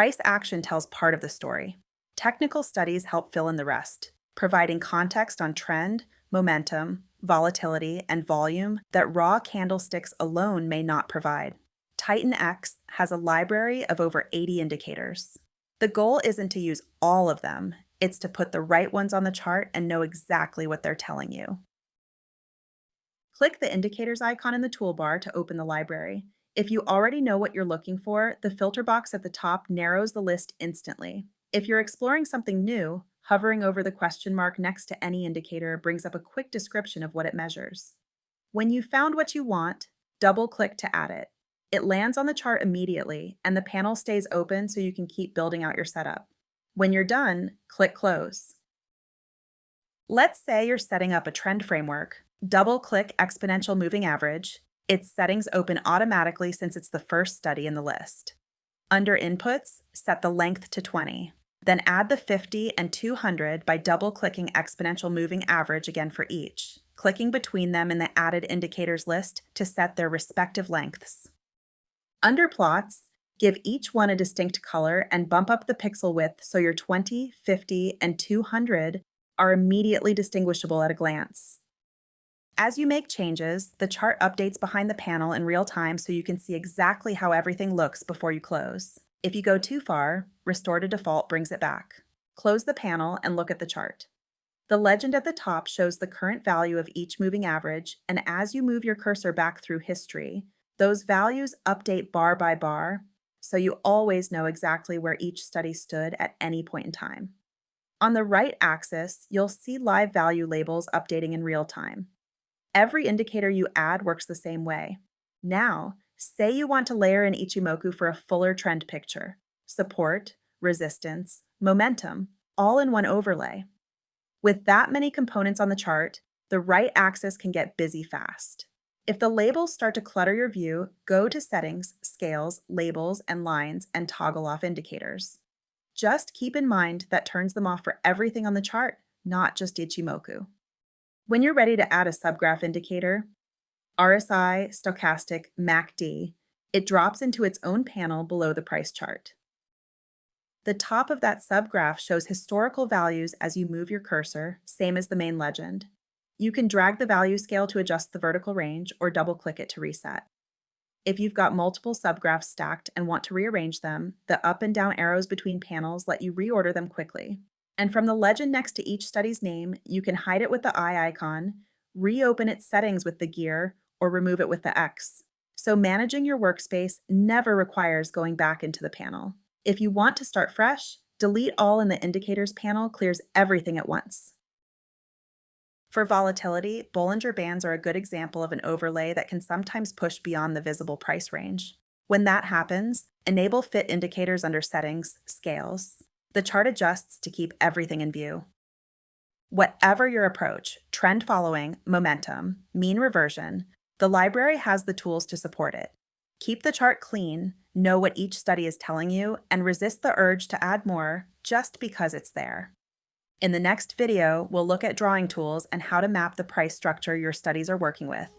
Price action tells part of the story. Technical studies help fill in the rest, providing context on trend, momentum, volatility, and volume that raw candlesticks alone may not provide. Titan X has a library of over 80 indicators. The goal isn't to use all of them, it's to put the right ones on the chart and know exactly what they're telling you. Click the indicators icon in the toolbar to open the library. If you already know what you're looking for, the filter box at the top narrows the list instantly. If you're exploring something new, hovering over the question mark next to any indicator brings up a quick description of what it measures. When you've found what you want, double-click to add it. It lands on the chart immediately, and the panel stays open so you can keep building out your setup. When you're done, click Close. Let's say you're setting up a trend framework. Double-click Exponential Moving Average. Its settings open automatically since it's the first study in the list. Under Inputs, set the length to 20. Then add the 50 and 200 by double-clicking Exponential Moving Average again for each, clicking between them in the Added Indicators list to set their respective lengths. Under Plots, give each one a distinct color and bump up the pixel width so your 20, 50, and 200 are immediately distinguishable at a glance. As you make changes, the chart updates behind the panel in real time so you can see exactly how everything looks before you close. If you go too far, Restore to Default brings it back. Close the panel and look at the chart. The legend at the top shows the current value of each moving average, and as you move your cursor back through history, those values update bar by bar, so you always know exactly where each study stood at any point in time. On the right axis, you'll see live value labels updating in real time. Every indicator you add works the same way. Now, say you want to layer in Ichimoku for a fuller trend picture. Support, resistance, momentum, all in one overlay. With that many components on the chart, the right axis can get busy fast. If the labels start to clutter your view, go to Settings, Scales, Labels, and Lines, and toggle off indicators. Just keep in mind that turns them off for everything on the chart, not just Ichimoku. When you're ready to add a subgraph indicator, RSI, Stochastic, MACD, it drops into its own panel below the price chart. The top of that subgraph shows historical values as you move your cursor, same as the main legend. You can drag the value scale to adjust the vertical range or double-click it to reset. If you've got multiple subgraphs stacked and want to rearrange them, the up and down arrows between panels let you reorder them quickly. And from the legend next to each study's name, you can hide it with the eye icon, reopen its settings with the gear, or remove it with the X. So managing your workspace never requires going back into the panel. If you want to start fresh, delete all in the Indicators panel clears everything at once. For volatility, Bollinger Bands are a good example of an overlay that can sometimes push beyond the visible price range. When that happens, enable Fit Indicators under Settings, Scales. The chart adjusts to keep everything in view. Whatever your approach, trend following, momentum, mean reversion, the library has the tools to support it. Keep the chart clean, know what each study is telling you, and resist the urge to add more just because it's there. In the next video, we'll look at drawing tools and how to map the price structure your studies are working with.